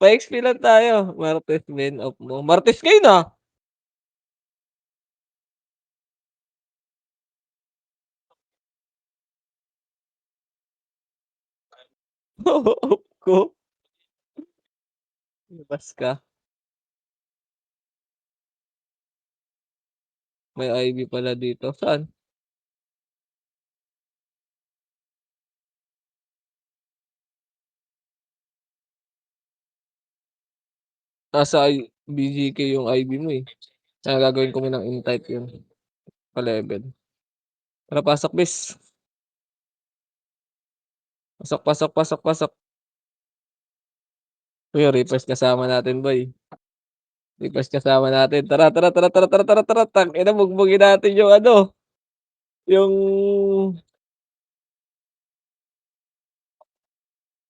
Pa-XP lang tayo. Martes min off mo. Martes ngayon, ah. Off ko. Labas ka. May IV pala dito. Saan? Nasa BGK yung IV mo, eh. Kaya gagawin ko munang in-type yun, pa-level. Tara pasok bis. Pasok, pasok, pasok, pasok. Uy, request kasama natin boy. Request kasama natin. Tara, tara, tara, tara, tara, tara, tara. Tangina bugbugin natin yung ano, yung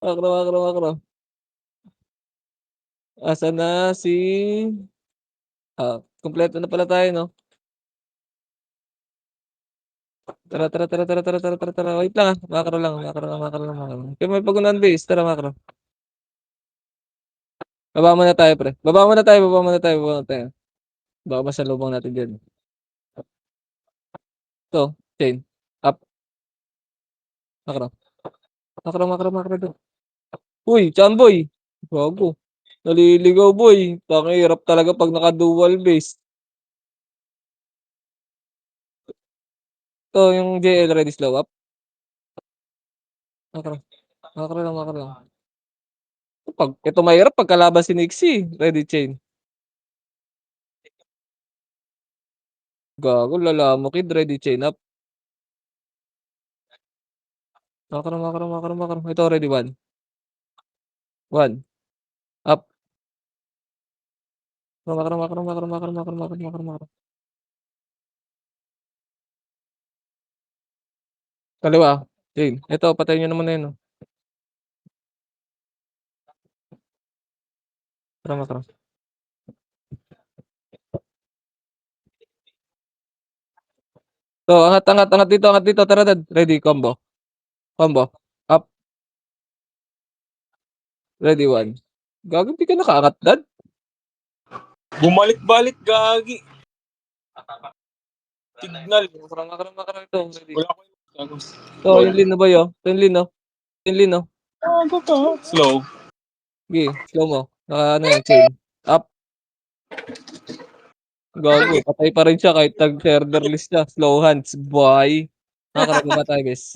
makro, makro, makro. Asan na si kumpleto na pala tayo 'no? Tara, tara, tara, tara, tara, tara, tara, tara. Wait lang, makro lang, makro lang, makro lang, makro. Kaya may pag-unahan base, tara makro. Baba muna tayo pre, baba muna tayo, baba muna tayo, baba muna tayo. Baka masalubong natin diyan. 'To, chain, up, makro. Makro, makro, makro dun. Uy, Chamboy! Gago, naliligaw boy. Pakihirap talaga 'pag naka-dual base. 'To yung JL ready slow up. Makro, makro lang, makro lang. 'Pag ito mahirap 'pag kalaban si Nixie, ready chain. Gago lalamokid, ready chain up. Makro, makro, makro, makro. Ito ready one, one, up. Makro, makro, makro, makro, makro, makro, makro, makro. Kaliwa, chain. Ito patayin niyo naman na yun, oh. Tara makro. 'To angat, angat, angat dito, tara dad. Ready, combo, combo, up, ready one. Gago di ka nakaangat dad. Bumalik-balik gagi. Signal. Makro, makro, makro ito, ready. Wala ko yung 'To yung lin na boy, oh. 'To yung lin, oh. Yung lin, oh. slow. Sige, slow mo. Naka ano yan, chain. Up. Gago, patay pa rin siya kahit nag-server list siya. Slow hands, boy. Nakakarating ba tayo, guys?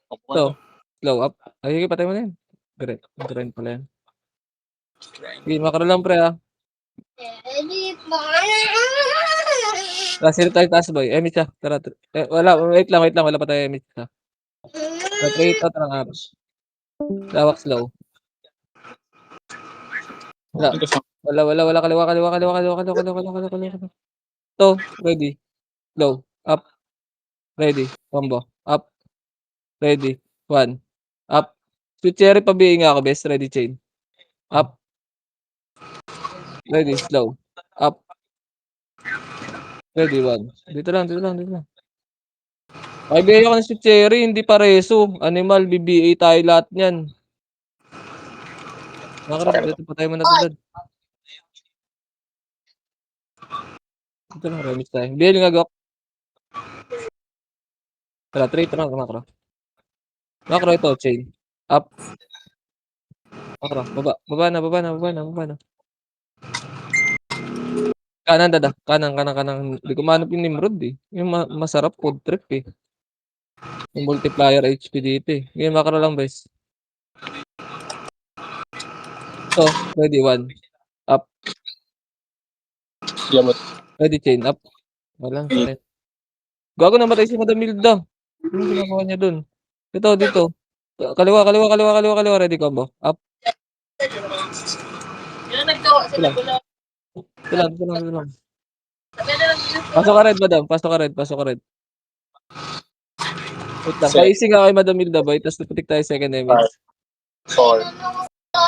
Ito, slow up. Ay, sige, patay mo na yan. Grind pala yan. Sige, makro lang, pre, ah. Sino tayo taas, boy? Emit siya. Tara, wala, wait lang, wala pa tayo emit siya. Tara, trade out, tara nga. Lawak slow. Wala. Wala. Kaliwa. Ito, ready. Slow. Up. Ready. Combo. Up. Ready. One. Up. Sweet cherry pabihin nga ako, best. Ready chain. Up. Ready. Slow. Up. Ready. One. Dito lang. Ay, bigay ako ng sweet cherry, hindi pareso. Animal, BBA tayo lahat niyan. Nakarap, dito pa tayo muna to, dad. Dito lang, remix tayo. Bigay nga, Gok. Tara, trade lang, makro. Makro ito, chain. Up. Makro, baba na. Kanan, dada. Kanan. Hindi ko mahanap yung Nimrod, eh. Yung masarap food trip, eh. Yung multiplier HP dito, eh. Ngayon, makro lang, boys. Ito, ready, one. Up. Ready, chain. Up. Wala, sakit. Gago, namatay si Madam Milda. Anong ginagawa niya dun? Dito. Kaliwa. Ready, combo. Up. Ito lang. Pasok ka red, madam. Pasok ka red. Wait lang. Paising nga kay Madam Milda boy, tapos tuputik tayo second image. 4,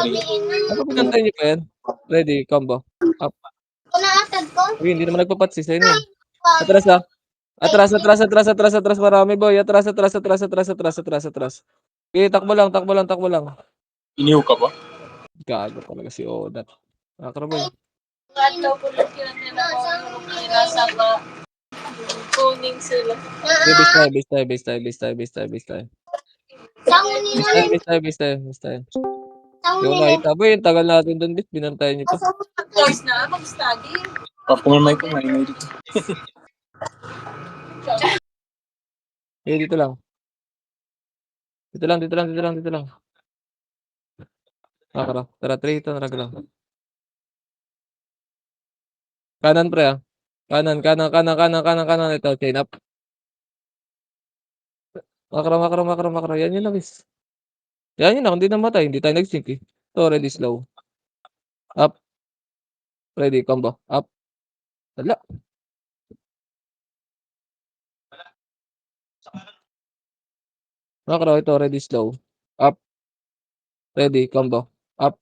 3, Ano pinantay niyo pa yan? Ready, combo. Up. Uy, hindi naman nagpapatsi sa inyo. Atras ah. Atras. Marami boy. Atras. Okay, takbo lang, takbo lang, takbo lang. Inihaw ka ba? Gago talaga si Odat. Makro boy. Kuning sila. Base tayo, base tayo, base tayo, base tayo, base tayo, base tayo. Base tayo, base tayo, base tayo, base tayo. Yung nakita boy, yung tagal natin dun, bis, binantayan niyo pa. Choice na, mag-study. Papumamay ko na, inihaw dito. Eh, dito lang. Dito lang, dito lang, dito lang, dito lang. Makro. Tara, 3 ito, narag lang. Kanan pre ah. Kanan, kanan, kanan, kanan, kanan, kanan. Ito, chain up. Makro, makro, makro, makro. Yan yun na, bis. Yan yun na, kung di namatay, hindi tayo nag-sync eh. Ito, ready, slow. Up. Ready, combo. Up. Wala. Makro, ito, ready, slow. Up. Ready, combo. Up.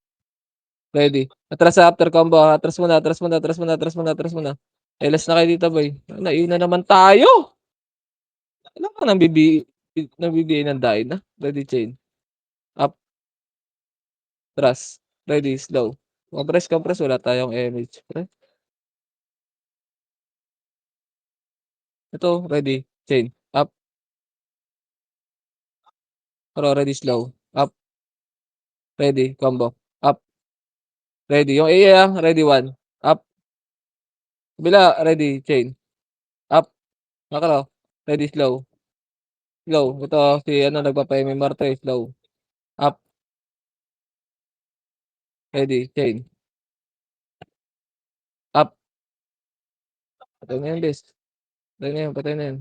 Ready. Atras sa after combo. Atras muna, atras muna, atras muna, atras muna, atras muna. LS na kayo dito, boy. Naiuna naman tayo. Alam ka nabibigay ng dahil na. Ready, chain. Up. Atras. Ready, slow. Compress, compress. Wala tayong image. Pre. Ito, ready, chain. Up. Pero ready, slow. Up. Ready, combo. Up. Ready. Yung AA, ready, 1. Up. Bila, ready, chain. Up. Makro. Ready, slow. Slow. Ito, si ano, nagpapa-MMR to eh. Slow. Up. Ready, chain. Up. Patay na yan, bes. Patay na yan, patay na yan.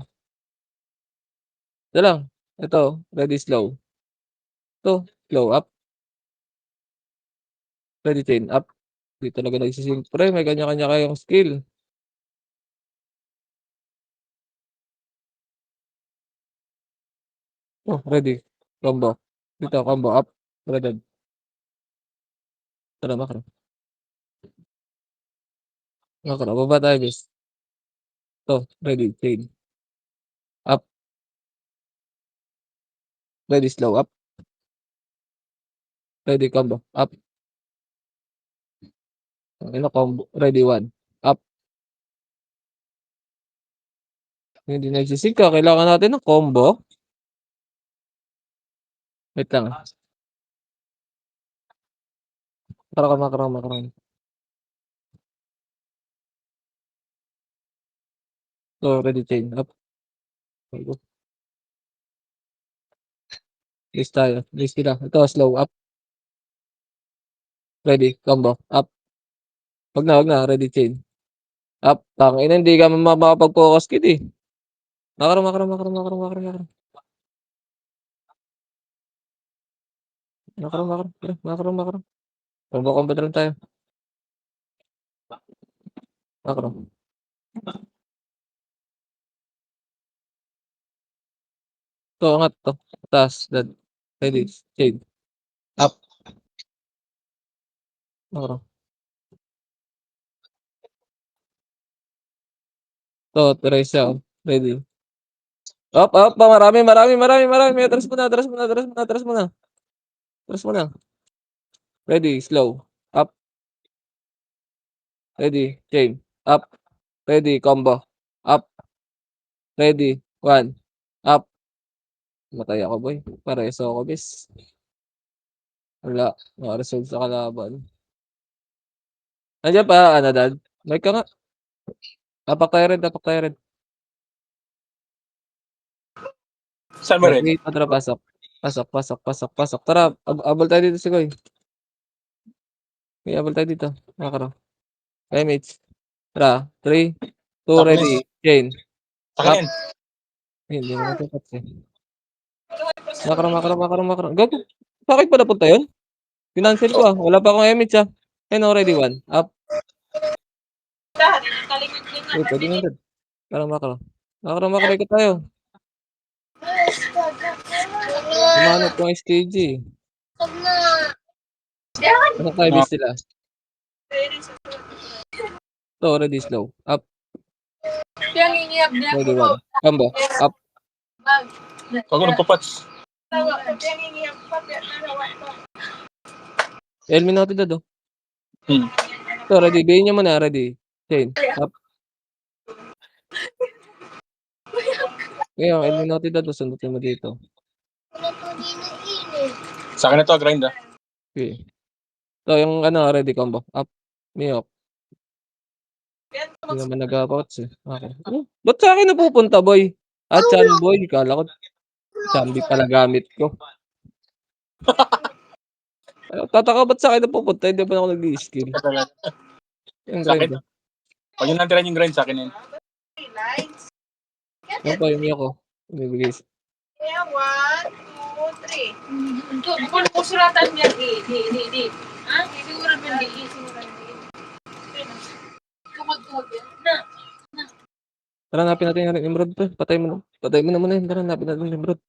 Ito lang. Ito, ready, slow. Ito, slow. Up. Ready, chain. Up. Di talaga nagsisync. Pre, may kanya-kanya kayong skill. Oh, ready. Combo. Dito, combo. Up. Ready. Tara, makro. Makro. Baba tayo, bes. Ito, ready, chain. Up. Ready, slow. Up. Ready, combo. Up. Ano, combo. Ready, 1. Up. Hindi nagsisync ka. Kailangan natin ng combo. Wait lang. Makro, makro, makro. So, ready, chain. Up. List tayo. List kita. Ito, slow. Up. Ready, combo. Up. Wag na. Ready, chain. Up. Tangina, hindi ka makapag-focus kid eh. Makro, makro, makro, makro, makro, makro. Makro, makro. Makro, makro. Combo, combo na lang tayo. Makro. Ito, angat to. Taas. Dead. Ready, chain. Up. Makro. Ito, Teresa. Ready. Up, up. Marami. Atras muna, atras muna, atras muna, atras muna. Atras muna. Ready, slow. Up. Ready, chain. Up. Ready, combo. Up. Ready, 1. Up. Matay ako, boy. Pareso ako, bis. Wala. Naka-resolve sa kalaban. Nandiyan pa, Anadad. May ka nga. Tapak tayo rin, tapak tayo rin. Saan mo rin? Okay, tara, pasok. Pasok. Tara, abol tayo dito, Sigoy. Okay, abol tayo dito. Makaro. Okay, mates. Tara, 3, 2, ready. Chain. Up. Akin. Hindi mo matapat eh. Makaro. Gago. Bakit pa napunta yun? Financial ko ah. Wala pa akong image ah. Ayun, already 1. Up. Uy, pwede na dad. Makaro. Ikot tayo. Umanot kong SKG. Ano tayo bis sila? Ito, already slow. Up. Ready, 1. Combo. Up. Ako nagpapats. Eliminado na do. Hmm. So, ready. Bayin niyo muna, ready. Chain. Up. Ngayon, eliminado na do. Sundutin mo dito. Sa akin na to, grind ah. Okay. So, yung ano, ready combo. Up. Miyok. Hindi naman nag-apouts eh. Okay. Ba't sa akin napupunta, boy? Chan boy. Kala ko, Chambi pala gamit ko. Tataka ba't sa akin napupunta? Hindi pa ako nag-i-skill. Yung Sa akin, grind. pag yung nandiran yung grind sa akin yun. Yan pa yung miyok ko. Bibigay. Kaya 1, 2, 3. Kung kusuratan niya, di. Ha? Siguro ba di? Tumag-tumag yan. Tara, hanapin natin yung Emerald pa. Patay mo na. Patay mo na muna yun. Tara, hanapin natin yung Emerald.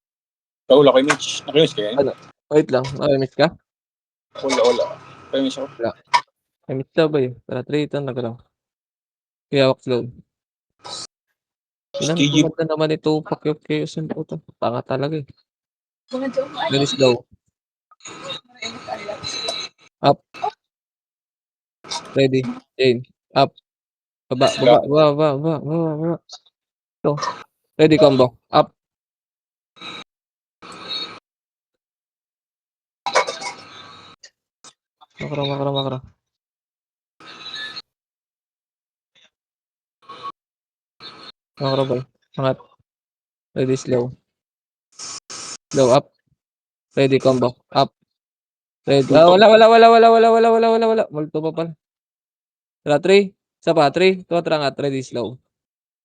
Wala ko yung Mitch. Nakimiss ka yan? Ano? Wait lang. Miss ka? Wala. Nakimiss ako. Miss ka ba yun? Tara, 3 ito. Nagalaw. Kaya walk slow. Stigi. Pinagpumad na naman ito. Pakyok kayo sa puto. Tanga talaga eh. Very slow. Up. Ready. Chain. Up. Baba. Ito. Ready combo. Up. Makro. Makro boy. Angat. Ready slow. Slow up. Ready combo. Up. Ready. Wala. Multo pa pala. Tara, 3. Isa pa. 3. 2. Tara angat. Ready slow.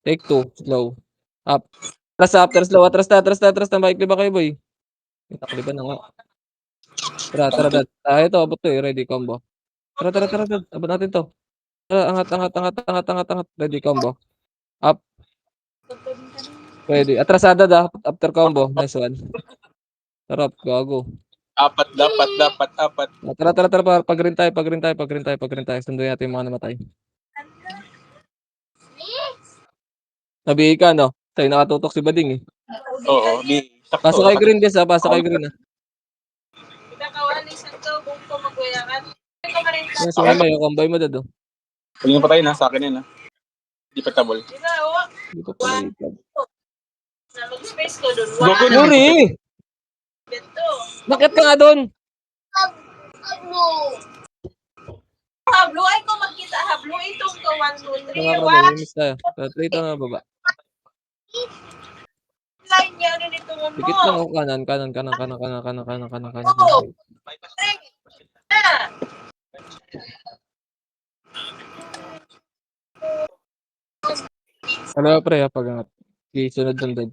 Take 2. Slow. Up. Atras slow. Atras na. Maikli ba kayo boy? Nakaliban na nga. Tara, dad. Ito, abot to eh. Ready combo. Tara, dad. Abot natin to. Tara, angat. Ready combo. Up. Ready. Atrasada da. After combo. Nice one. Sarap. Gago. Apat. Tara. Pag-green tayo. Sunduin natin yung mga namatay. Nabihi ka, no? Tayo nakatutok si Bading eh. Oo. Di. Sakto. Pasa kay green, guys ha. Pasa kay green ha. Pinakawalis ang to kung kumagwayakan. Yan, si Mama, yung combine mo dad oh. Pag yung patay na, sa akin yun ah. Di pa tabol. Hindi ko pala ipag. Space ko doon. Gogo na. Yuri! Beto. Bakit ka nga doon? Hablo ay ko magkita. Hablo itong to 1, 2, 3. Mga krabay, miss tayo. Trade na baba. Line niya rin ito mo. Dikit lang ako kanan. Ano pre ha, pag-angat. Okay, sunod ng dad.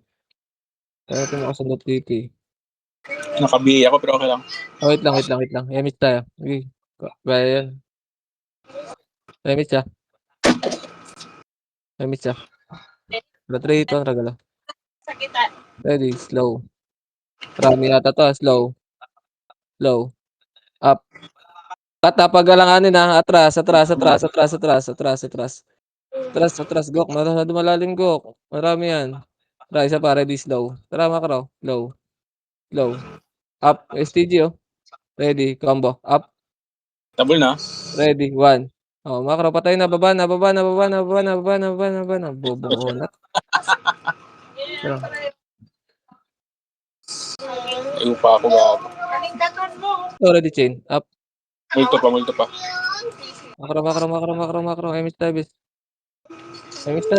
Kaya ito nakasundot dito eh. Nakabihi ako pero okay lang. Wait lang. Miss tayo. Okay. Kaya yan. Miss siya. Trade ito, ragala. Sakitan. Ready, slow. Marami yata to, slow. Up. Pagalanganin ha, atras. Gok. Masyado malalim, Gok. Marami yan. Tara, isa pa, ready, slow. Tara, makro. Low. Up. STG, oh. Ready, combo. Up. Tabol na. Ready, 1. Oh, makro, patay na. Baba na. Bobongonat. Ayaw pa ako gago. Paningkaton mo. Oh, ready, chain. Up. Multo pa. Makro. Miss tayo,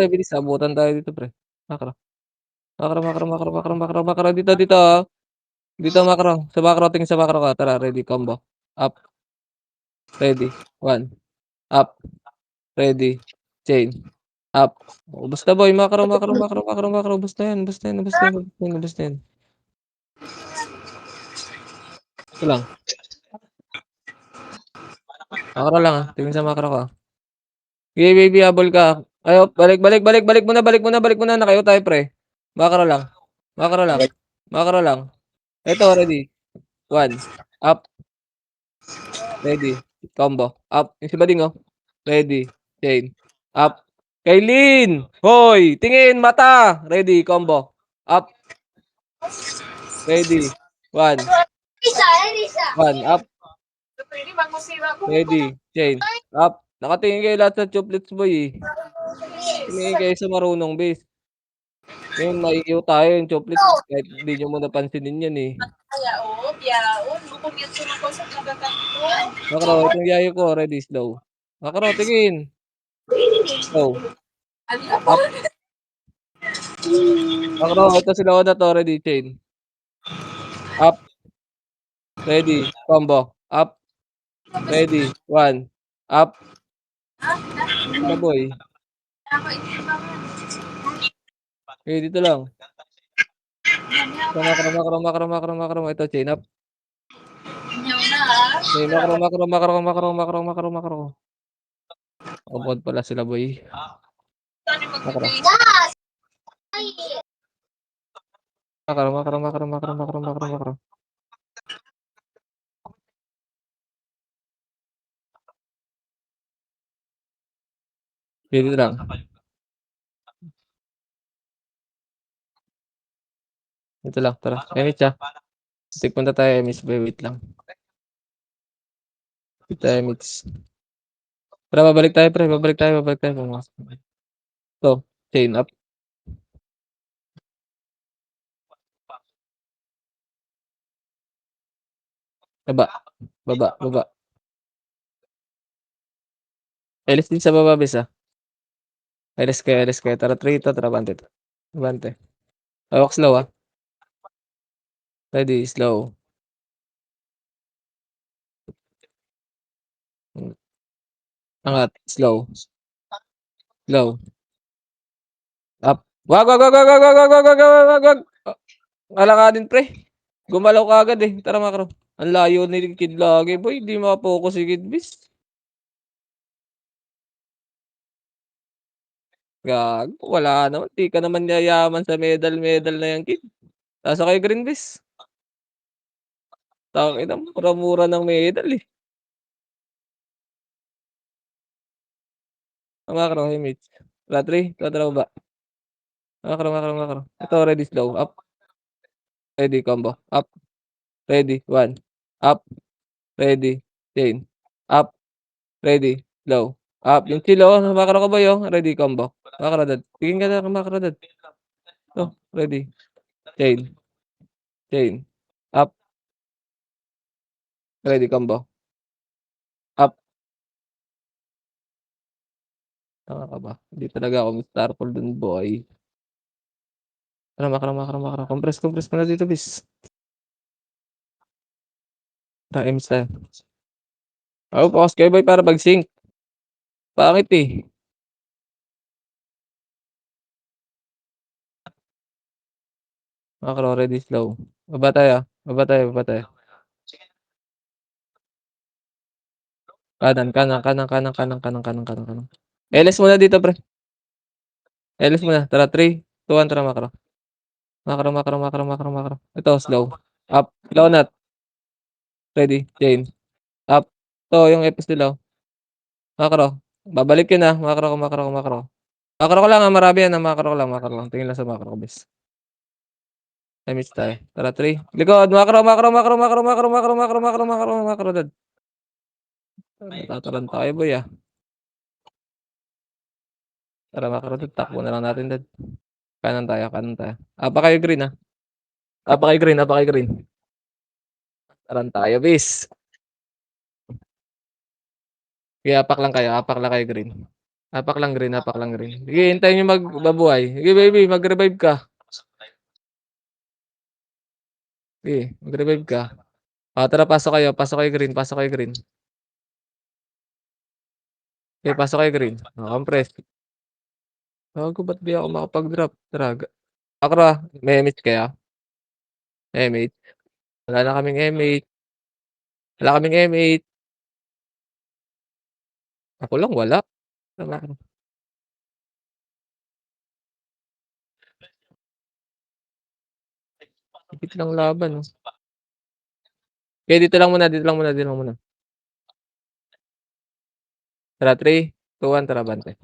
bilis. Abutan tayo dito, pre. Makro. Dito. Oh. Dito, makro. Sa makro, tingin sa makro ka. Tara, ready, combo. Up. Ready, 1. Up. Ready, chain. Up. Oh, basta boy, makro. Basta yan. Ito lang. Makro lang ah. Tingin sa makro ka. Okay, baby, habol ka. Ayo, balik muna. Nakayo tayo, pre. Makro lang. Ito, ready. 1. Up. Ready. Combo. Up. Yung si Bading, oh. Ready. Chain. Up. Kaylin! Hoy! Tingin! Mata! Ready. Combo. Up. Ready. 1. Isa. 1. Up. Pwede magmusira ko. Ready. Chain. Up. Nakatingin kayo lahat sa choplets boy eh. Tumingin kayo sa marunong base. Ngayon maiiyaw tayo yung choplets kahit di nyo muna pansinin yan eh. Ayaw, biyaon. Bukod yan sila ko sa nagaganto. Makro, itong yayo ko. Ready. Slow. Makro, tingin. Slow. Up. Makro, ito sila ko na to. Ready. Chain. Up. Ready. Combo. Up. Ready. 1. Up. Ano boy? Okay, dito lang. Makro. Ito, chain up. Okay, makro. Upod pala sila boy. Makro. Makro. Okay, dito lang. Ito lang, tara. Emis siya. Punta tayo, Emis. Wait lang. Ito, Emis. Tara, babalik tayo, pre. Babalik tayo. Ito, chain up. Baba. Elis din sa baba, bis ah. Elis kayo. Tara, 3 ito. Tara, bante. Hawak slow ah. Ready, slow. Angat, slow. Up. Wag. Wala ka din, pre. Gumalaw ka agad eh. Tara, makro. Ang layo ni Kid lagi, boy. Di makapokus si Kid, bis. Gago, wala naman. Di ka naman yayaman sa medal na yan, Kid. Nasa kay Green, bis. Tangina, mura-mura ng medal eh. Ang makro, hey, mates. Tara, 3. Tara, baba. Makro. Ito, ready, slow. Up. Ready, combo. Up. Ready, 1. Up. Ready, chain. Up. Ready, slow. Up. Yung chill, oh. Makro ka ba yun? Ready, combo. Makro, dad. Tingin ka na, makro, dad. Oh, ready. Chain. Up. Ready, combo. Up. Tama ka ba? Hindi talaga ako Starfall dun, boy. Tara, makro. Compress ko na dito, bis. Tara, Ems tayo. Focus kayo, boy, para mag-sync. Pangit eh. Makro, ready, slow. Baba tayo. Kanan. LS muna dito, pre. LS muna. Tara, 3, 2, 1, tara, makro. Makro. Ito, slow. Up. Slow nut. Ready, chain. Up. Ito, yung Fs nila. Makro. Babalik yun ah. Makro. Makro ko lang ah. Marami yan ah. Makro ko lang. Tingin lang sa makro ko, bis. Miss tayo. Tara, 3. Likod. Makro, dad. Natataran tayo, boy ah. Tara, makro, dad. Takbo na lang natin, dad. Kanan tayo. Apa kayo green ah. Apa kayo green. Taran tayo, bis. Sige, apak lang kayo green. Apak lang green. Sige, hintayin nyo magbabuhay. Sige, baby, mag-revive ka. Sige, mag-revive ka. Tara, pasok kayo green. Okay, pasok kayo green. Compress. Gago, ba't di ako makapag-drop? Tara, Akra, may MH kaya? MH. Wala kaming MH. Ako lang wala. Tama. Higit lang laban. Oh. Okay, dito lang muna. Tara, 3, 2, 1, tara, bante.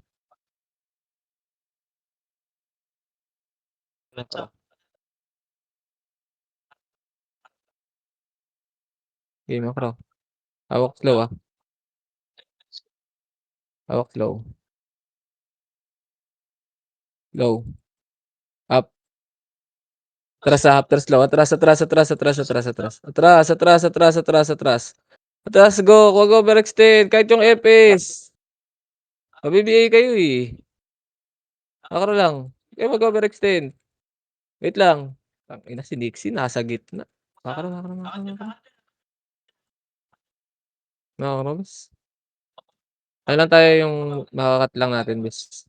Game macro. Hawak slow, Hawak slow. Low. Up. Atras, atras slow. Atras. Atras, go. Huwag overextend. Kahit yung FS. Mabibiay kayo eh. Makro lang. Kaya mag-overextend. Wait lang. Tangina si Nixie nasa gitna. Makro. Makro. Ano lang tayo yung makakat lang natin, bis.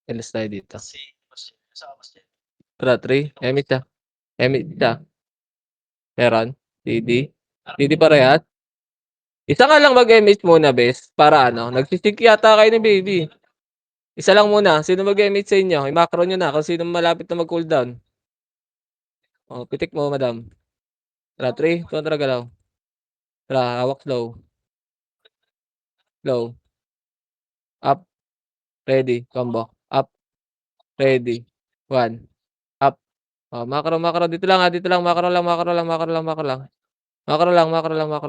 Elis tayo dito. Tara, 3. Emit siya. Meron. DD parehas. Isa nga lang mag-emit muna, bes. Para ano, nagsisik yata kayo ni baby. Isa lang muna. Sino mag-emit sa inyo? I-macro nyo na kung sino malapit na mag-cooldown. O, pitik mo, madam. Tara, 3. Tara, galaw. Tara, hawak slow. Slow. Up. Ready. Combo. Up. Ready. 1. Up. Oh, macro. Dito lang. Macro lang. Macro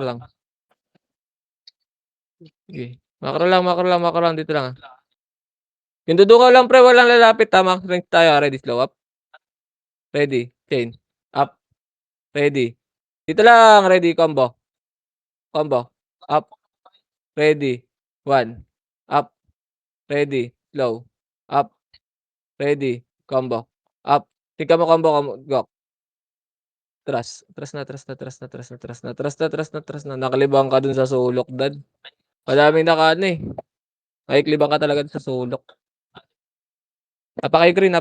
lang. Okay. Macro lang. Dito lang. Yung dudungaw lang, pre. Walang lalapit. Tama. Strength tayo. Ready. Slow. Up. Ready. Chain. Up. Ready. Dito lang. Ready. Combo. Up. Ready. 1. Up. Ready. Slow. Up. Ready. Combo. Up. Tika mo combo. Go. Atras na. Nakalibang ka dun sa sulok, dad. Madaming nakaano eh. Nakiklibang ka talaga sa sulok. Napaka-green.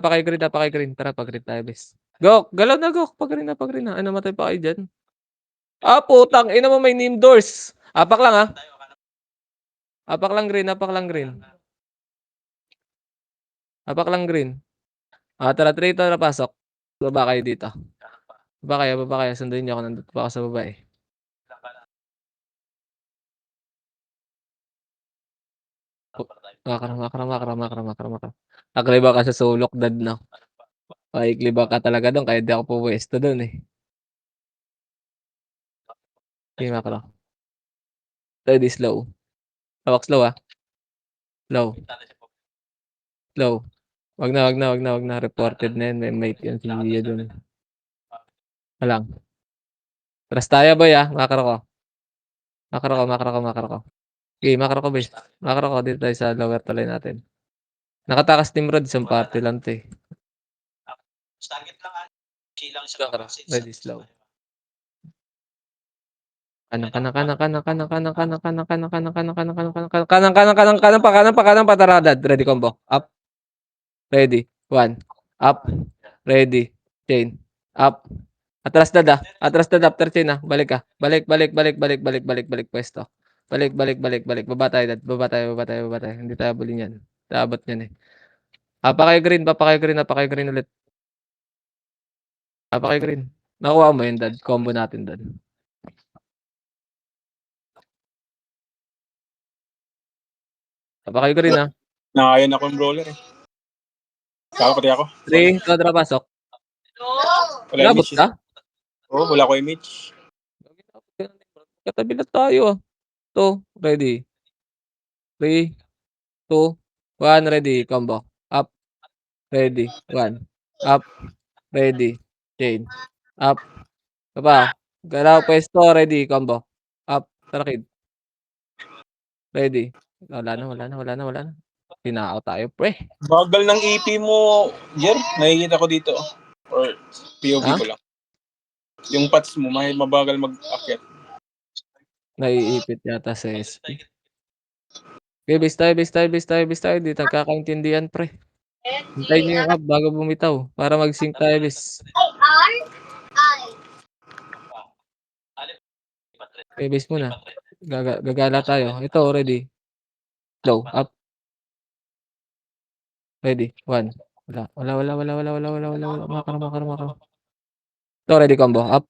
Tara, pag-green tayo, bes. Go! Galaw na, go! Pag-green na. Ay, namatay pa kayo dyan. Ah, putang. Ina mo, may name doors. Apak lang, ha? Apak lang green. Ah, tara, 3 ito na pasok. Baba kayo dito. Baba kayo. Sunduin niyo ako. Nandito pa ako sa baba eh. Makara. Nakaliba ka sa sulok, dad, no? Nakikliba ka talaga doon. Kaya di ako puwesto doon eh. Okay, makara. Ready, slow. Hawak slow, ah. Slow. Wag na. Reported na yan. May mic yan si Gia doon. Walang. Trust tayo, boy, ah. Makara ko. Okay, makara ko, boy. Makara ko. Dito tayo sa lower tuloy natin. Nakatakas Team Rod. Isang party lang to eh. Makara. Ready, slow. Kanan pa taradad. Ready, combo. Up. Ready. 1. Up. Ready. Chain. Up. Atras dad after chain ah. Balik ka. Balik pwesto. Balik. Baba tayo dad. Baba tayo. Hindi tayo bully niyan. Taabot niyan eh. Papakay green ulit. Papakay green. Nakuha mo yun, dad. Combo natin, dad. Papakay green ah. Nakayan ako yung brawler eh. Saka pati ako. 3, kontra pasok. Wala Nabot image. ka? Oo, wala ko image. Katabi na tayo ah. 2, ready. 3, 2, 1, ready. Combo. Up. Ready. 1. Up. Ready. Chain. Up. Baba. Galaw pwesto. Ready. Combo. Up. Tarakid. Ready. Wala na. Tinao tayo, pre. Bagal ng EP mo, Jer. Nakikita ko dito. Or POV Ha? ko lang. Yung pats mo, mabagal mag-akyat. Naiipit yata sa SP. Okay, base tayo. Di nagkakaintindihan, pre. Hintayin nyo yung up bago bumitaw. Para mag-sync tayo, base. Okay, base muna. Gagala tayo. Ito, ready. Low. Up. Ready. 1. Wala. Makara. Ito, ready combo. Up.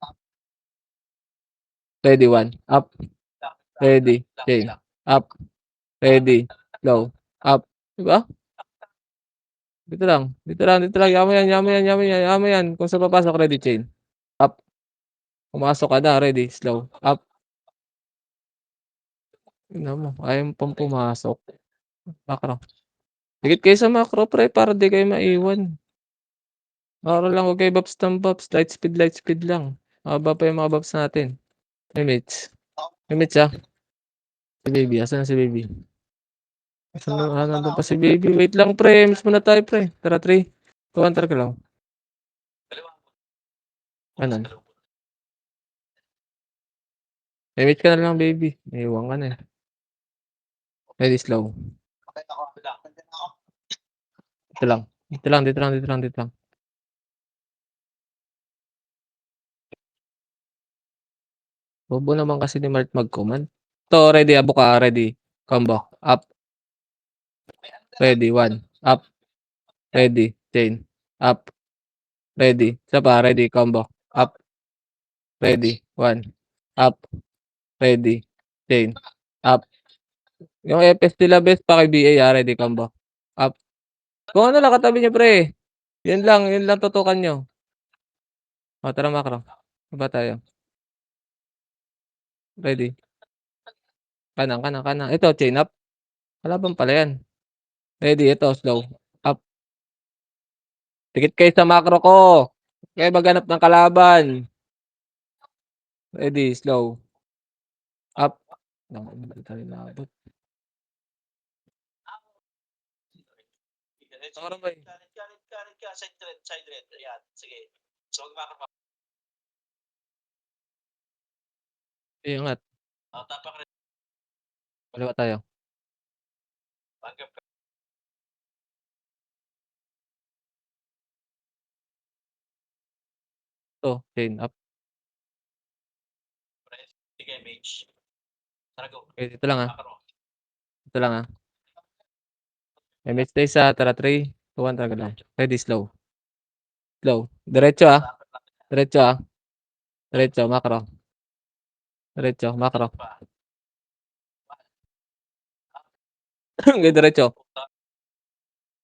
Ready. 1. Up. Ready. Chain. Up. Ready. Low. Up. Diba? Dito lang, dito lang, dito lang. Yaman yan. Kung saan papasok, ready, chain. Up. Pumasok ka na, ready, slow. Up. Tingnan mo, ayaw mo pang pumasok. Macro. Dikit kayo sa macro, pre, para di kayo maiwan. Macro lang, huwag kayo babs ng babs. Light speed lang. Mababa pa yung mga babs natin. May mates. May mates, ah. Si baby, asan na si baby? Nandun pa si baby. Wait lang, pre. Miss muna tayo, pre. Tara, 3. 2, 1, ka lang. Anan? May mate ka na lang, baby. May iwan ka na eh. Ready, slow. Dito lang. Dito lang, dito lang, dito lang, dito lang. Bobo naman kasi ni Mart mag-command. To, ready, abo ka, ready. Combo. Up. Ready, 1. Up. Ready, chain. Up. Ready. Isa pa, ready, combo. Up. Ready, 1. Up. Ready, chain. Up. Yung FS nila best pa kay BA, ready, combo. Up. Kung ano lang katabi niyo, pre. Yun lang tutukan nyo. O, tara macro. Ba tayo? Ready. Kanan. Ito, chain up. Kalaban pala yan. Ready, ito, slow. Up. Tikit kayo sa macro ko. Kaya maghanap ng kalaban. Ready, slow. Up. Hindi tayo naabot. Macro ba eh? Side red. Ayan. Sige. So, magmaka Iangat. tapak red. Kaliwa tayo. Tanggap ka. Ito, chain up. Sige, mage. Tara, go. Okay, dito lang ah. Macro. Dito lang ah. MH tayo sa tara 3, 2, 1 talaga lang. Ready, slow. Slow. Diretso ah. Diretso ah. Diretso, macro. Diretso, macro. Okay, diretso.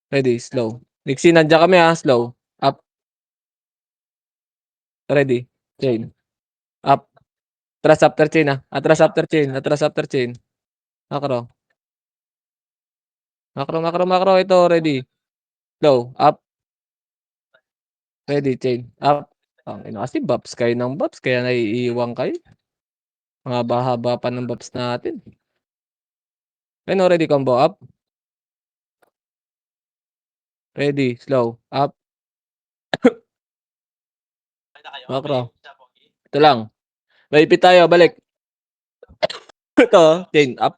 Ready, slow. Nixie, nandiyan kami ah. Slow. Up. Ready. Chain. Up. Atras after chain ah. Atras after chain. Atras after chain. Macro. Macro. Ito, ready. Slow. Up. Ready, chain. Up. Ang ina kasi babs kayo ng babs. Kaya naiiwang kayo. Mga bahaba pa ng babs natin. Ano, ready, combo. Up. Ready, slow. Up. Macro. Ito lang. Maipit tayo, balik. Ito, chain. Up.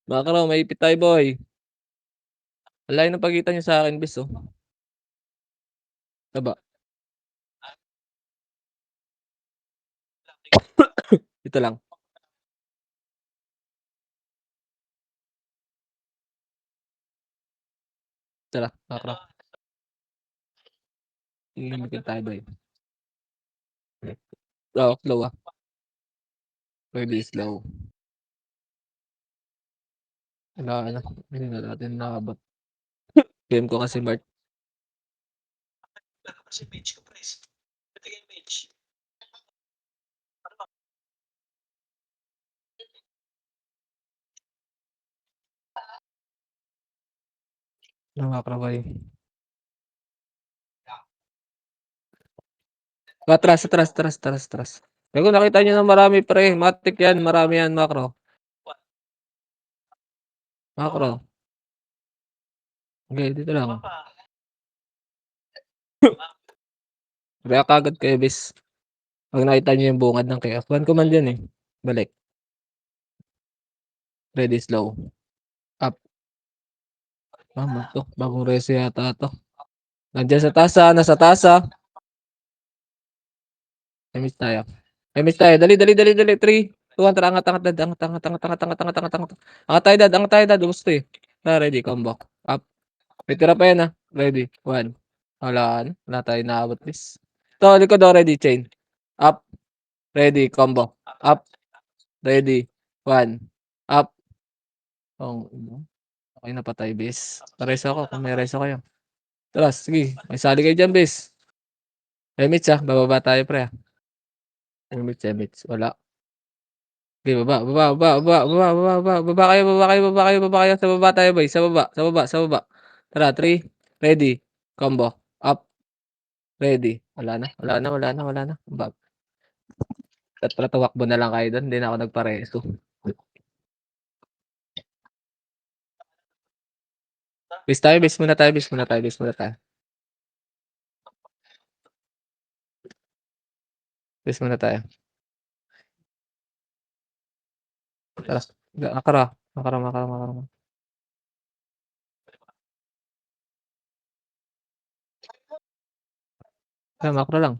Macro, maipit tayo, boy. Alay ng pagitan niyo sa akin, bis, oh. Taba. Ito lang. Tara, macro. Limited tayo, boy. Slow ah. Ready, slow. Wala na. Hindi na natin nakabot. Game ko kasi Mart. Kasi mage ko, please. Ito yung mage. Macro, boy. Atras. Kaya kung nakita nyo na marami, pre. Matik yan. Marami yan, macro. Macro. Okay, dito lang. React agad kayo, bis. Pag nakita nyo yung bungad ng chaos. One command yun eh. Balik. Ready, slow. Up. Mama to. Bagong reso yata to. Nandiyan sa tasa. Nasa tasa. Miss tayo. Dali. 3, 2, 1, tara. Angat. Angat tayo, dad. Gusto eh. Ready, combo. Up. May tira pa yan ah. Ready. 1. Wala tayo naabot, please. Ito, likod o. Ready, chain. Up. Ready, combo. Up. Ready. 1. Up. Okey na patay bes. Reso ako kung may reso kayo. Tara sige, may sali kayo diyan bes. Emmets, bababa tayo pre, Emmets, wala. Sige baba kayo, sa baba tayo boy, sa baba. Tara 3, ready, combo, up, ready. Wala na. Dapat tumakbo na lang kayo dun, hindi na ako nagpareso. Base muna tayo. Base muna tayo. Tara, makara. Makro lang.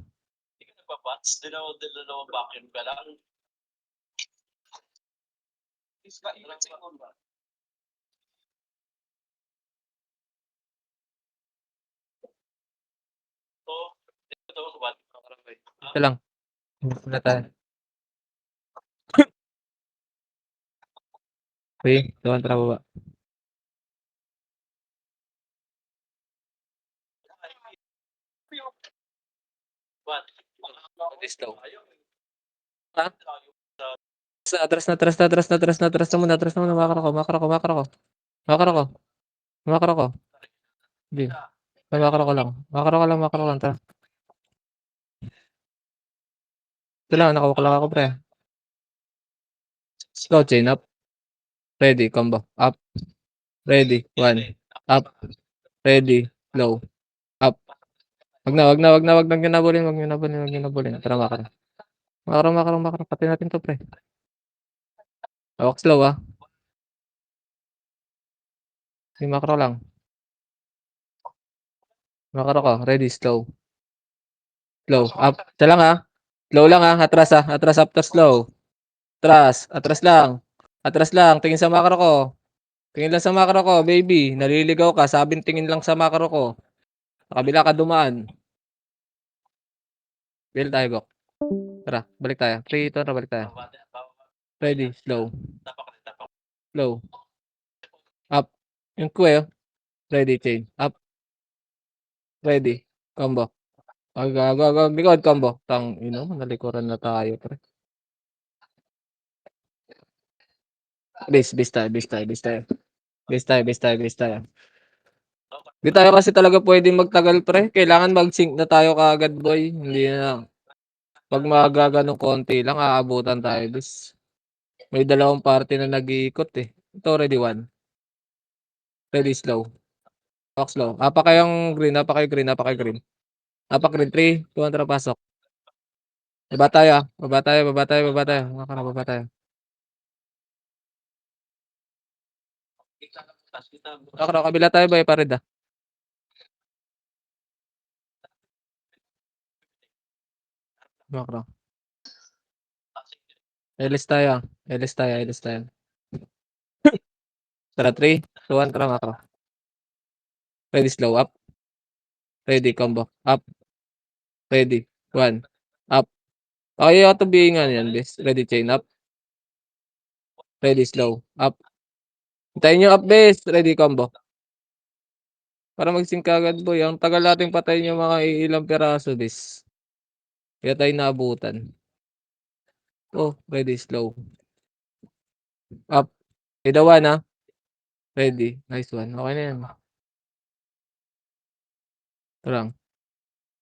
Hindi ka nagpa-pats? Dalawang vacuum ka lang. Ito lang. Muna tayo. Okay, doon tara baba. Slow. Ha? Atras na muna. Makro ko. Hindi. Makro ko lang. Tara. Ito lang, nakawak lang ako pre. Slow chain up. Ready, combo. Up. Ready, 1. Up. Ready, low. Up. Wag nang ginabulin. Tara makro. Pati natin to pre. Hawak slow Yung makro lang. Makro ko. Ready, slow. Slow. Up. Isa lang Slow lang Atras Atras after slow. Atras lang. Tingin sa makro ko. Tingin lang sa makro ko, baby. Naliligaw ka. Sabing tingin lang sa makro ko. Sa kabila ka dumaan. Build tayo, Gok. Tara, balik tayo. 3, 2, balik tayo. Ready, slow. Slow. Up. Yung kuwe, ready, chain. Up. Ready. Combo. Likod, combo. Nalikuran na tayo, pre. Base tayo. Hindi tayo kasi talaga pwedeng magtagal, pre. Kailangan mag-sync na tayo kaagad, boy. Hindi na. Pag magaganong konti lang, aabutan tayo. Bis. May dalawang party na nag-iikot eh. Ito, ready 1. Ready slow. Walk slow. Apa kayong green. Apa green. 3, 2, 1, pasok. Baba tayo. Baba tayo. Baba tayo. Kabila tayo ba pared Makro. Elis tayo. Tara 3, 2, 1, tara makro. Ready slow up. Ready combo. Up. Ready. 1. Up. Okay, auto bihingan yan, bes. Ready chain up. Ready slow. Up. Hintayin nyo up, bes. Ready combo. Para mag-sync agad, boy. Ang tagal nating patayin yung mga ilang peraso, bes. Kaya tayo naabutan. Oh, ready slow. Up. Ready 1 Ready. Nice one. Okay na yan.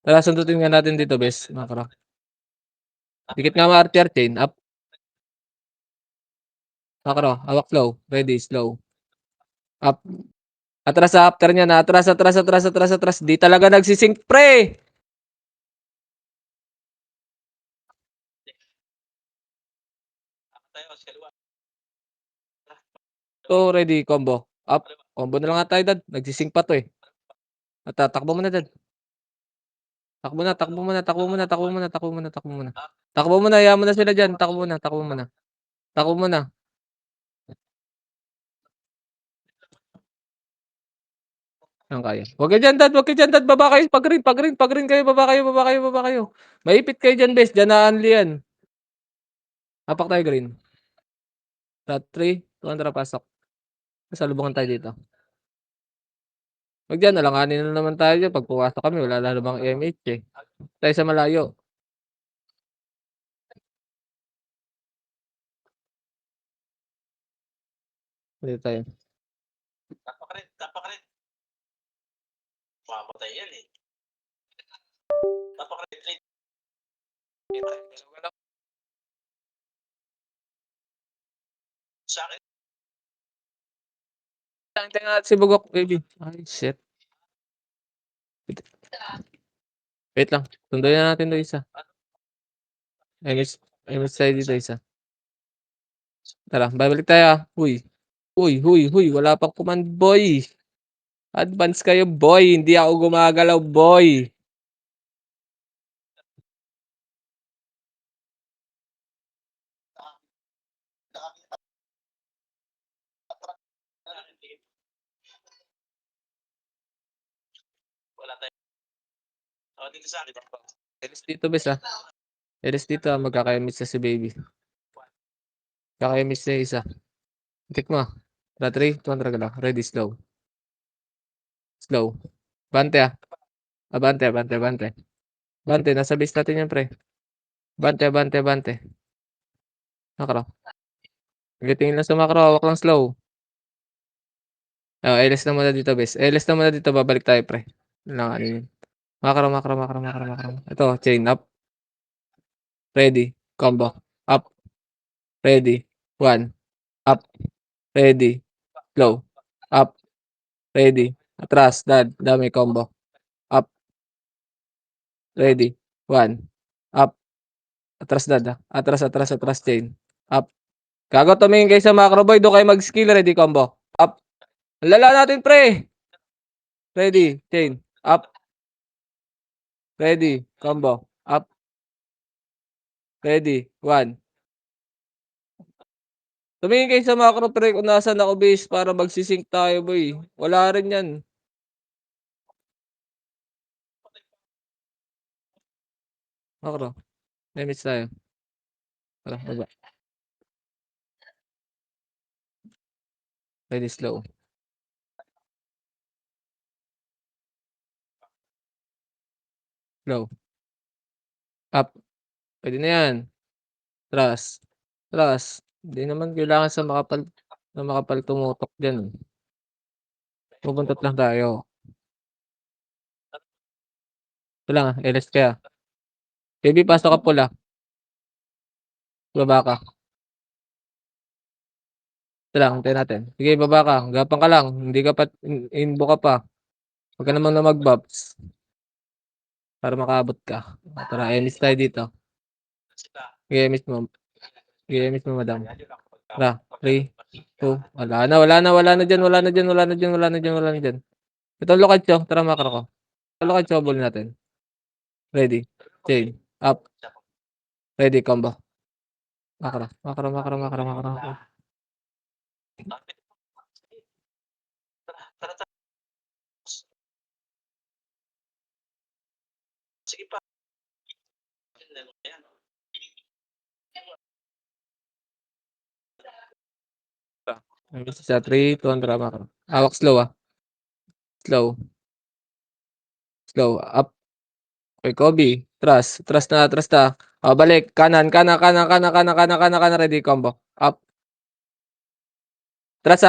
Tara, sundutin nga natin dito, bes. Makro. Dikit nga ma-RTR chain. Up. Makro. Hawak slow. Ready. Slow. Up. Atras sa after niya na. Atras. Di talaga nagsisync, pre! So, ready. Combo. Up. Combo na lang nga tayo, dad. Nagsisync pa to eh. At takbo mo na, dad. Takbo muna. Hayaan mo na sila dyan. Takbo muna. Saan kaya? Huwag ka dyan, dad. Baba kayo. Pag-green kayo. Baba kayo. Maipit kayo dyan, bes. Dyan na unli yan. Apak tayo green. 3, 2, 1, pasok. Salubungan tayo dito. 'Wag diyan, alanganin na naman tayo diyan 'pag pumasok kami wala na namang MH, eh. Tayo sa malayo. Dito tayo. Tapak rin. Mamamatay yan, eh. Tapak rin. Sa'kin. Hintayin natin si Bugok, baby. Ay, shit. Wait lang, sunduin na natin 'to isa. MH tayo dito isa. Tara, babalik tayo, ah. Huy, wala pang command, boy. Advance kayo, boy. Hindi ako gumagalaw, boy. Wala tayo. Oh, dito sa akin. Elis dito, bes, ah. Elis dito, ah. Magkaka-MH na si baby. Kaka-MH na isa. Tik mo. Tara, 3, 2, 1 ka lang. Ready, slow. Slow. Bante, ah. Bante. Bante, nasa base natin yan, pre. Bante. Makro. Tingin lang sa makro, hawak lang slow. Oh, LS na muna dito, bes. LS na muna dito, babalik tayo, pre. Lang, ano yun. Makro. Ito, chain up. Ready. Combo. Up. Ready. 1. Up. Ready. Slow. Up. Ready. Atras. Dami combo. Up. Ready. 1. Up. Atras dad. Atras chain. Up. Gago, tumingin kayo sa macro boy. Doon kayo mag-skill. Ready combo. Up. Ang lala natin, pre. Ready. Chain. Up. Ready. Combo. Up. Ready. 1. Tumingin kayo sa macro, pre, kung nasaan ako base para magsisync tayo, boy. Wala rin yan. Macro. Damage tayo. Tara, baba. Ready, slow. Slow. Up. Pwede na yan. Atras. Hindi naman kailangan na makapal tumutok dyan. Pupuntat lang tayo. Ito lang, LS kaya. Baby, pasok ka pula. Baba ka. Ito lang, hintayin natin. Sige, baba ka. Gapang ka lang. Hindi ka pa, inbo ka pa. Huwag ka naman na mag-bobs. Para makaabot ka. Tara, emis tayo dito. Sige, emis mo, madam. Tara, 3, 2, wala na dyan. Ito lokad siyo. Tara, makro ko. Ito lokad siyo, ball natin. Ready. Chain. Up. Ready, combo. Makro. Sige pa. Emis sa 3, 2, tara, makro. Hawak slow, ah. Slow. Up. Okay, Kobe. Atras na. Oh, balik. Kanan. Ready, combo. Up. Atras,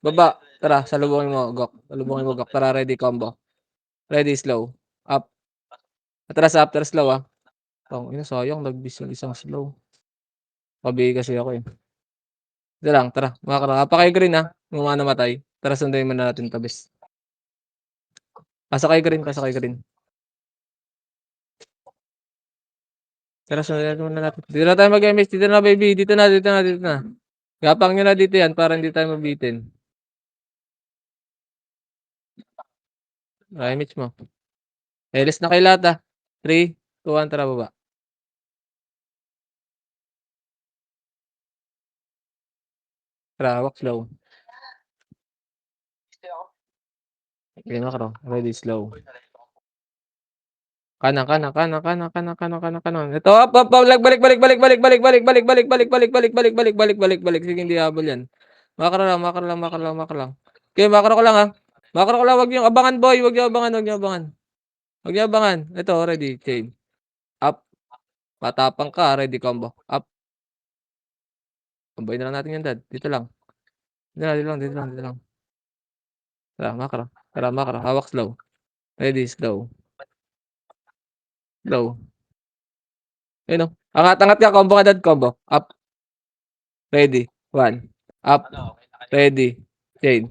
baba. Tara, salubungin mo, Gok. Tara, ready, combo. Ready, slow. Up. Atras, slow, ah. Ina, sayang, nagbis yung isang slow. Pabi kasi ako, eh. Ito lang, tara. Apakay green, ah. Namatay. Tara, sunduin muna natin tabis. Pasok kay green. Tara, sunduin muna natin. Dito na tayo mag-MS. Dito na, baby. Dito na. Gapang nyo na dito yan para hindi tayo mabitin. Image mo. Elis na kay lahat, ah. 3, 2, 1, tara, baba. Tara, walk slow. Okay, makro. Ready, slow. Kanan. Ito, up. Balik. Sige, hindi habol yan. Makro lang. Okay, makro ko lang, ha. Wag niyong abangan, boy. Wag niyo abangan. Ito, ready, chain. Up. Matapang ka, ready, combo. Up. Comboy na lang natin yan, dad. Dito lang. Dito lang. Tara, makro. Hawak slow. Ready, slow. Ayun, oh. Angat ka, combo ka, dad, combo. Up. Ready. 1. Up. Ready. Chain.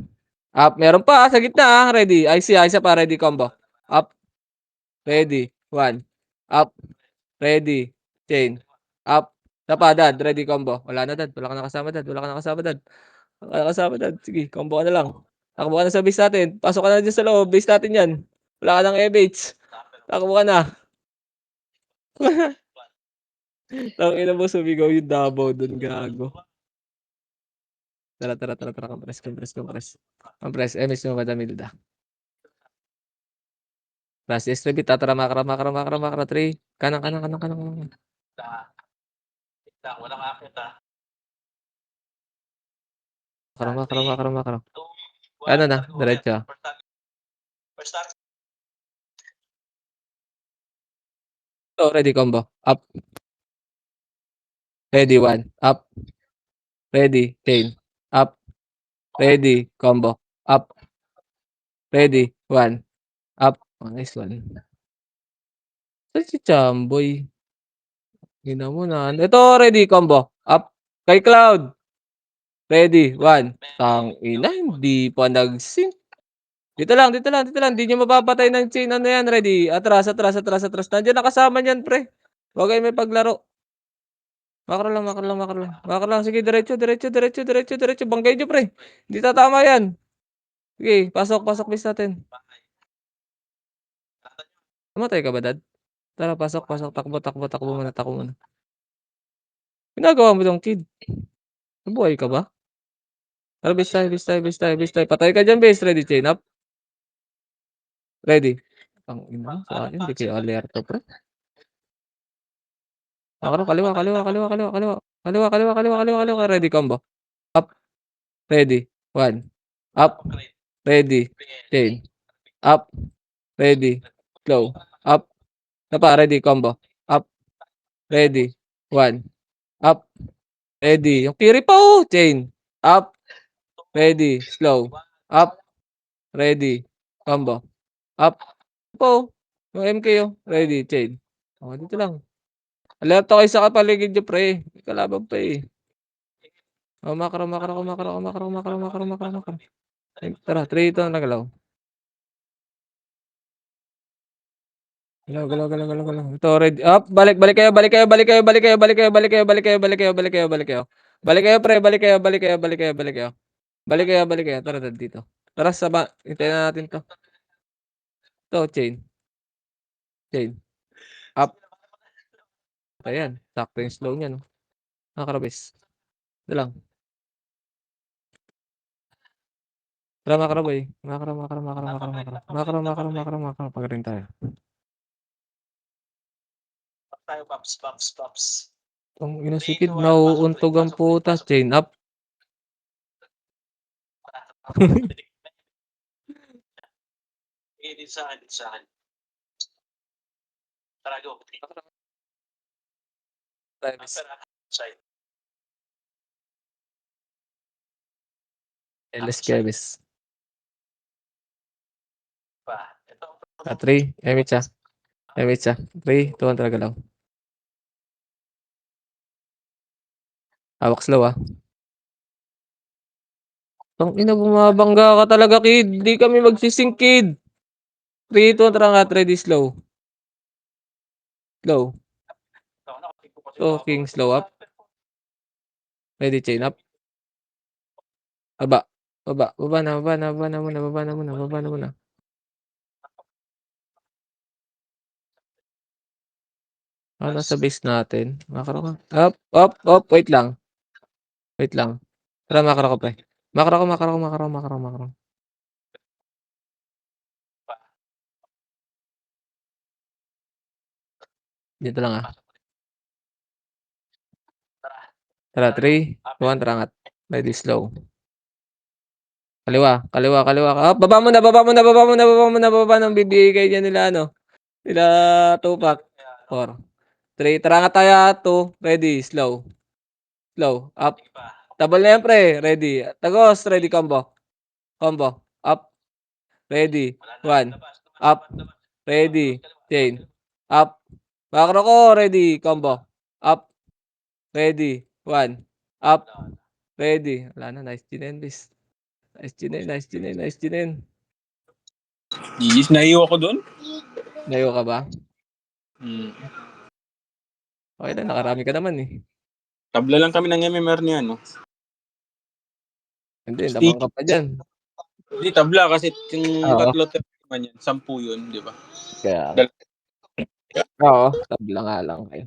Up. Meron pa, sa gitna, ready. Isa pa, ready, combo. Up. Ready. 1. Up. Ready. Chain. Up. Tapa, dad. Ready, combo. Wala na, dad. Wala ka nakasama, dad. Sige, combo ka na lang. Takbo ka na sa base natin. Pasok ka na dyan sa loob. Base natin yan. Wala ka ng e-baits. Takbo ka na. Tangina mo, sumigaw yung Davao dun, gago. Tara. Compress. MS mo, Madam Hilda. Last distribute. Tara, makra. 3. Kanan. Walang akit ah. Makra. Ano na, diretso. First start. So, ready, combo. Up. Ready, 1. Up. Ready, chain. Up. Ready, combo. Up. Ready, 1. Up. Oh, nice one. Saan si Chamboy? Gina mo na. Ito, ready, combo. Up. Kay Cloud. Ready, 1. Tangina, hindi pa nag-sync. Dito lang. Hindi nyo mapapatay ng chain. Ano yan, ready? Atras. Nandiyan nakasama niyan, pre. Huwag kayo may paglaro. Makro lang. Sige, diretso. Banggay nyo, pre. Hindi tatama yan. Sige, pasok base natin. Namatay ka ba, dad? Tara, pasok. Takbo muna. Ginagawa mo dong, kid? Nabuhay ka ba? Tara, base tayo. Patay ka dyan, base. Ready, chain up. Ready. Ang ina, sa akin, hindi kayo alerto, pre. Makro, kaliwa. Ready, combo. Up. Ready. 1. Up. Ready. Chain. Up. Ready. Slow. Up. Napa, ready, combo. Up. Ready. 1. Up. Ready. Yung kiri pa, oh. Chain. Up. Ready. Slow. Up. Ready. Combo. Up. Po. Yung MK, oh. Ready. Chain. Oh, dito lang. Alerto kayo sa kapaligid nyo, pre. May kalaban pa, eh. Oh, makro. Tara, 3 ito nagalaw. Galaw. Ito, ready. Up. Balik kayo. Balik kayo, pre. Balik kayo. Tara, dito. Tara, hintayin na natin to. Ito, chain. Up. Ayan. Sakto yung slow niya, no? Nakakarabis. Ito lang. Tara, makro, boy. Makro. Pagaling tayo. Tayo, Pops. Ang inasikid, nauuntog ang putas. Chain up. Dito sa akin. Tara, go. Side. LS Kevis. Pa. Ito. 3. Emitsa. 3, 2, talaga lang. Hawak slow, ah. Tangina, bumabangga ka talaga, kid. Hindi kami magsising, kid. 3, 2, tara nga. Ready, slow. So, king slow up. Ready, chain up. Baba na muna. Ano sa base natin? Makro ka. Up. Wait lang. Tara, makro ko, pre. Makro. Dito lang, Tara, 3, 2, 1, tara angat. Ready, slow. Kaliwa, kaliwa, kaliwa. Baba mo na, baba mo na, baba mo na, baba mo na, baba ng bibigay niya nila nila Tupac. 4, 3, tara angat tayo, 2, ready, slow. Slow, up. Double na yan, pre. Ready. Tagos, ready, combo. Combo. Up. Ready. 1. Up. Ready. Chain. Up. Makro ko, ready, combo. Up. Ready. 1. Up. Ready. Wala na, nice Ginenlis. Nice Ginen, nice Ginen, nice Ginen. Gigis, naiiwa ko doon. Layo ka ba? Okay na, nakarami ka naman eh. Tabla lang kami ng MMR niya, no? Hindi, lamang ka pa dyan. Hindi, tabla kasi yung Oo. tatlo naman yan. 10 yun, di ba? Kaya, Dal- oo, tabla nga lang kayo.